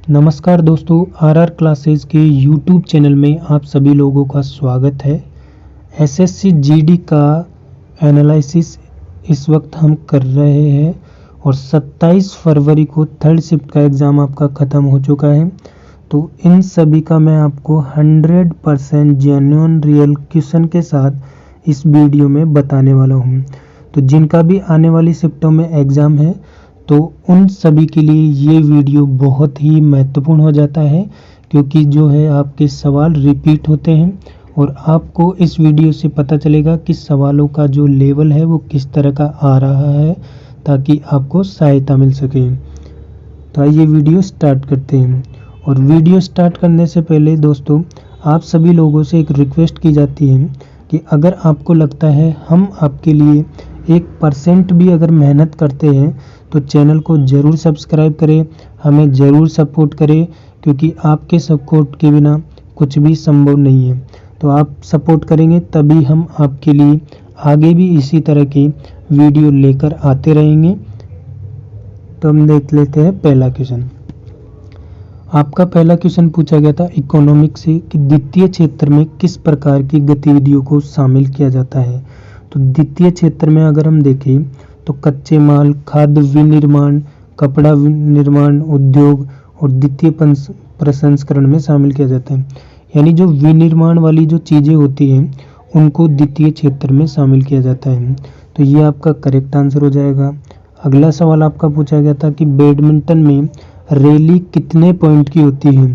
नमस्कार दोस्तों, RR classes के यूट्यूब चैनल में आप सभी लोगों का स्वागत है। एसएससी जीडी का एनालिसिस इस वक्त हम कर रहे हैं और 27 फरवरी को थर्ड शिफ्ट का एग्ज़ाम आपका ख़त्म हो चुका है। तो इन सभी का मैं आपको 100% जेन्युइन रियल क्वेश्चन के साथ इस वीडियो में बताने वाला हूँ। तो जिनका भी आने वाली शिफ्टों में एग्ज़ाम है तो उन सभी के लिए ये वीडियो बहुत ही महत्वपूर्ण हो जाता है, क्योंकि जो है आपके सवाल रिपीट होते हैं और आपको इस वीडियो से पता चलेगा कि सवालों का जो लेवल है वो किस तरह का आ रहा है, ताकि आपको सहायता मिल सके। तो आइए वीडियो स्टार्ट करते हैं। और वीडियो स्टार्ट करने से पहले दोस्तों, आप सभी लोगों से एक रिक्वेस्ट की जाती है कि अगर आपको लगता है हम आपके लिए 1% भी अगर मेहनत करते हैं तो चैनल को ज़रूर सब्सक्राइब करें, हमें ज़रूर सपोर्ट करें, क्योंकि आपके सपोर्ट के बिना कुछ भी संभव नहीं है। तो आप सपोर्ट करेंगे तभी हम आपके लिए आगे भी इसी तरह की वीडियो लेकर आते रहेंगे। तो हम देख लेते हैं पहला क्वेश्चन। आपका पहला क्वेश्चन पूछा गया था इकोनॉमिक्स से कि द्वितीय क्षेत्र में किस प्रकार की गतिविधियों को शामिल किया जाता है। तो द्वितीय क्षेत्र में अगर हम देखें तो कच्चे माल, खाद्य विनिर्माण, कपड़ा निर्माण उद्योग और द्वितीय प्रसंस्करण में शामिल किया जाता है। यानी जो विनिर्माण वाली जो चीज़ें होती हैं उनको द्वितीय क्षेत्र में शामिल किया जाता है। तो ये आपका करेक्ट आंसर हो जाएगा। अगला सवाल आपका पूछा गया था कि बैडमिंटन में रैली कितने पॉइंट की होती है।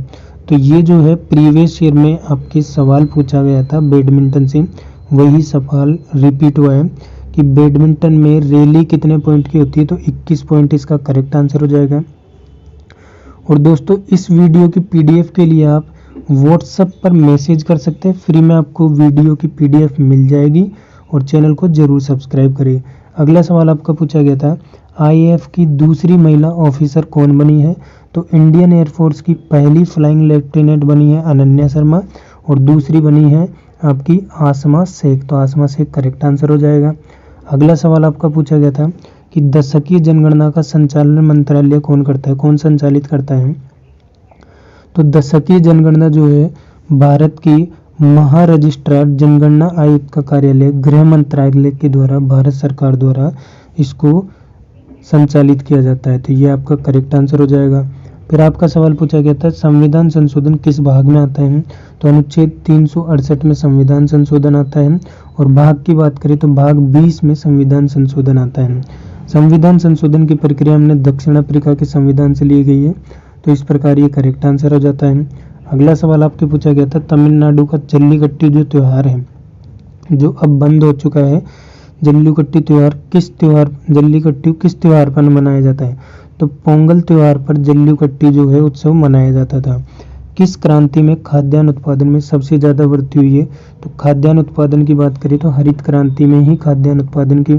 तो ये जो है प्रीवियस ईयर में आपके सवाल पूछा गया था बैडमिंटन से, वही सवाल रिपीट हुआ है कि बैडमिंटन में रैली कितने पॉइंट की होती है। तो 21 पॉइंट इसका करेक्ट आंसर हो जाएगा। और दोस्तों, इस वीडियो की पीडीएफ के लिए आप व्हाट्सएप पर मैसेज कर सकते हैं, फ्री में आपको वीडियो की पीडीएफ मिल जाएगी। और चैनल को ज़रूर सब्सक्राइब करें। अगला सवाल आपका पूछा गया था आईएएफ की दूसरी महिला ऑफिसर कौन बनी है। तो इंडियन एयरफोर्स की पहली फ्लाइंग लेफ्टिनेंट बनी है अनन्या शर्मा और दूसरी बनी है आपकी आसमा शेख। तो आसमा शेख करेक्ट आंसर हो जाएगा। अगला सवाल आपका पूछा गया था कि दशकीय जनगणना का संचालन मंत्रालय कौन करता है, कौन संचालित करता है। तो दशकीय जनगणना जो है भारत की महारजिस्ट्रार जनगणना आयुक्त का कार्यालय गृह मंत्रालय के द्वारा भारत सरकार द्वारा इसको संचालित किया जाता है। तो ये आपका करेक्ट आंसर हो जाएगा। फिर आपका सवाल पूछा गया था संविधान संशोधन किस भाग में आता है। तो अनुच्छेद 368 में संविधान संशोधन आता है। और भाग की बात करें तो भाग 20 में संविधान संशोधन आता है। संविधान संशोधन की प्रक्रिया हमने दक्षिण अफ्रीका के संविधान से ली गई है। तो इस प्रकार ये करेक्ट आंसर हो जाता है। अगला सवाल आपके पूछा गया था तमिलनाडु का जल्लीकट्टू जो त्यौहार है, जो अब बंद हो चुका है, जल्लीकट्टू किस त्यौहार पर मनाया जाता है। तो पोंगल त्यौहार पर जल्लीकट्टू जो है उत्सव मनाया जाता था। किस क्रांति में खाद्यान्न उत्पादन में सबसे ज़्यादा वृद्धि हुई है। तो खाद्यान्न उत्पादन की बात करें तो हरित क्रांति में ही खाद्यान्न उत्पादन की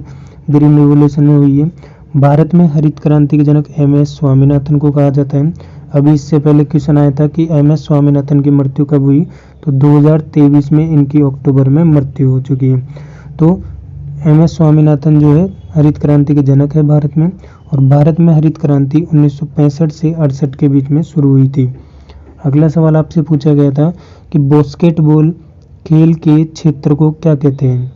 ग्रीन रिवोल्यूशन में हुई है। भारत में हरित क्रांति के जनक एमएस स्वामीनाथन को कहा जाता है। अभी इससे पहले क्वेश्चन आया था कि एमएस स्वामीनाथन की मृत्यु कब हुई। तो 2023 में इनकी अक्टूबर में मृत्यु हो चुकी है। तो एमएस स्वामीनाथन जो है हरित क्रांति के जनक है भारत में। और भारत में हरित क्रांति 1965 से 68 के बीच में शुरू हुई थी। अगला सवाल आपसे पूछा गया था कि बास्केटबॉल खेल के क्षेत्र को क्या कहते हैं।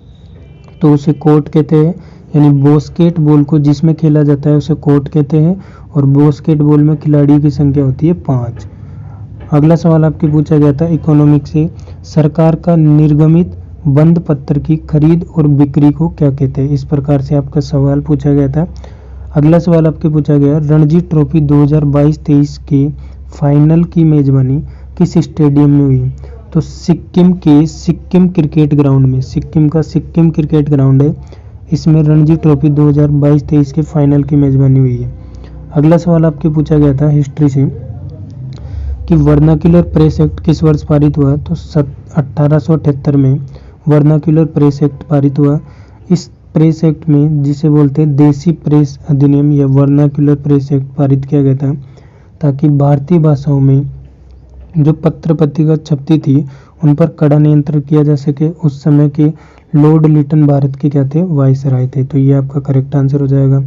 तो उसे कोर्ट कहते हैं। यानी बास्केटबॉल को जिसमें खेला जाता है उसे कोर्ट कहते हैं। और बास्केटबॉल में खिलाड़ियों की संख्या होती है 5। अगला सवाल आपके पूछा गया था इकोनॉमिक्स से सरकार का निर्गमित बंद पत्र की खरीद और बिक्री को क्या कहते हैं। इस प्रकार से आपका सवाल पूछा गया था। अगला सवाल आपके पूछा गया रणजी ट्रॉफी 2022-23 के फाइनल की मेजबानी किस स्टेडियम में हुई। तो सिक्किम के सिक्किम क्रिकेट ग्राउंड में, सिक्किम का सिक्किम क्रिकेट ग्राउंड है, इसमें रणजी ट्रॉफी 2022-23 के फाइनल की मेजबानी हुई है। अगला सवाल आपके पूछा गया था हिस्ट्री से कि वर्नाक्यूलर प्रेस एक्ट किस वर्ष पारित हुआ। तो 1878 में वर्नाक्यूलर प्रेस एक्ट पारित हुआ। इस प्रेस एक्ट में जिसे बोलते हैं देसी प्रेस अधिनियम या वर्नाक्यूलर प्रेस एक्ट पारित किया गया था, ताकि भारतीय भाषाओं में जो पत्र पत्रिका छपती थी उन पर कड़ा नियंत्रण किया जा सके। उस समय के लॉर्ड लिटन भारत के क्या थे, वायसराय थे। तो ये आपका करेक्ट आंसर हो जाएगा।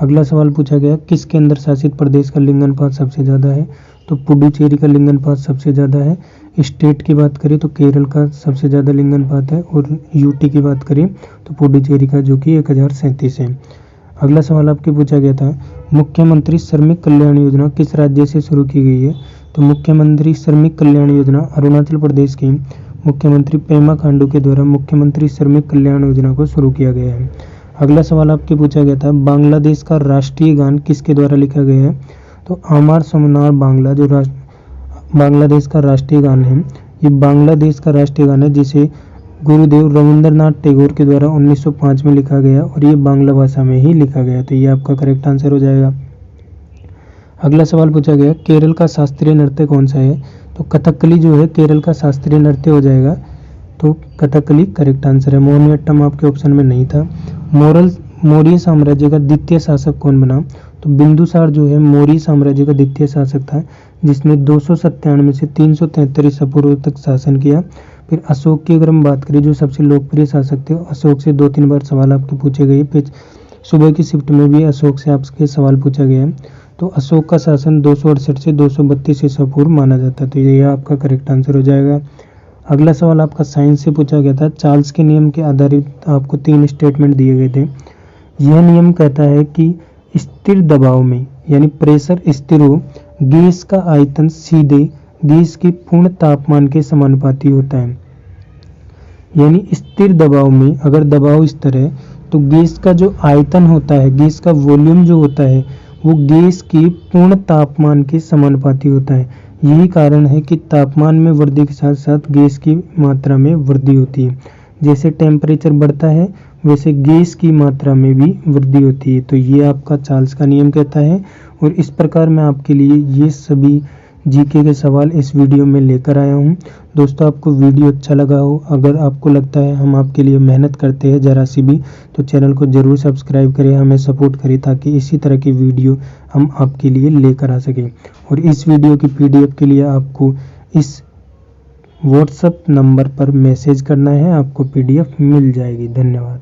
अगला सवाल पूछा गया किस केंद्र शासित प्रदेश का लिंग अनुपात सबसे ज़्यादा है, तो पुडुचेरी का लिंग अनुपात सबसे ज़्यादा है। स्टेट की बात करें तो केरल का सबसे ज़्यादा लिंग अनुपात है, और यूटी की बात करें तो पुडुचेरी का जो कि 1037 है। अगला सवाल आपके पूछा गया था मुख्यमंत्री श्रमिक कल्याण योजना किस राज्य से शुरू की गई है, तो मुख्यमंत्री श्रमिक कल्याण योजना अरुणाचल प्रदेश के मुख्यमंत्री पेमा खांडू के द्वारा मुख्यमंत्री श्रमिक कल्याण योजना को शुरू किया गया है। अगला सवाल आपके पूछा गया था बांग्लादेश का राष्ट्रीय गान किसके द्वारा लिखा गया है, तो आमार सोमनार बांग्ला जो बांग्लादेश का राष्ट्रीय गान है, ये बांग्लादेश का राष्ट्रीय गान है जिसे गुरुदेव रविंद्रनाथ टैगोर के द्वारा 1905 में लिखा गया और ये बांग्ला भाषा में ही लिखा गया, तो ये आपका करेक्ट आंसर हो जाएगा। अगला सवाल पूछा गया केरल का शास्त्रीय नृत्य कौन सा है, तो कथकली जो है केरल का शास्त्रीय नृत्य हो जाएगा, तो कथकली करेक्ट आंसर है। मोहिनीअट्टम आपके ऑप्शन में नहीं था। मौर्य साम्राज्य का द्वितीय शासक कौन बना, तो बिंदुसार जो है मौर्य साम्राज्य का द्वितीय शासक था जिसने 297 से 333 ईसा पूर्व तक शासन किया। फिर अशोक की अगर हम बात करें जो सबसे लोकप्रिय शासक थे, अशोक से 2-3 बार सवाल आपके पूछे गए, सुबह की शिफ्ट में भी अशोक से आपके सवाल पूछा गया है, तो अशोक का शासन 268 से 232 ईसा पूर्व माना जाता है, तो ये आपका करेक्ट आंसर हो जाएगा। अगला सवाल आपका साइंस से पूछा गया था चार्ल्स के नियम के आधारित आपको 3 स्टेटमेंट दिए गए थे। यह नियम कहता है कि स्थिर दबाव में यानी प्रेशर स्थिर हो, गैस का आयतन सीधे गैस के पूर्ण तापमान के समानुपाती होता है। यानी स्थिर दबाव में अगर दबाव स्थिर है तो गैस का जो आयतन होता है, गैस का वॉल्यूम जो होता है वो गैस के पूर्ण तापमान के समानुपाती होता है। यही कारण है कि तापमान में वृद्धि के साथ साथ गैस की मात्रा में वृद्धि होती है। जैसे टेम्परेचर बढ़ता है वैसे गैस की मात्रा में भी वृद्धि होती है, तो ये आपका चार्ल्स का नियम कहता है। और इस प्रकार मैं आपके लिए ये सभी जीके के सवाल इस वीडियो में लेकर आया हूँ। दोस्तों आपको वीडियो अच्छा लगा हो, अगर आपको लगता है हम आपके लिए मेहनत करते हैं ज़रा सी भी, तो चैनल को ज़रूर सब्सक्राइब करें, हमें सपोर्ट करें ताकि इसी तरह की वीडियो हम आपके लिए लेकर आ सकें। और इस वीडियो की PDF के लिए आपको इस व्हाट्सएप नंबर पर मैसेज करना है, आपको PDF मिल जाएगी। धन्यवाद।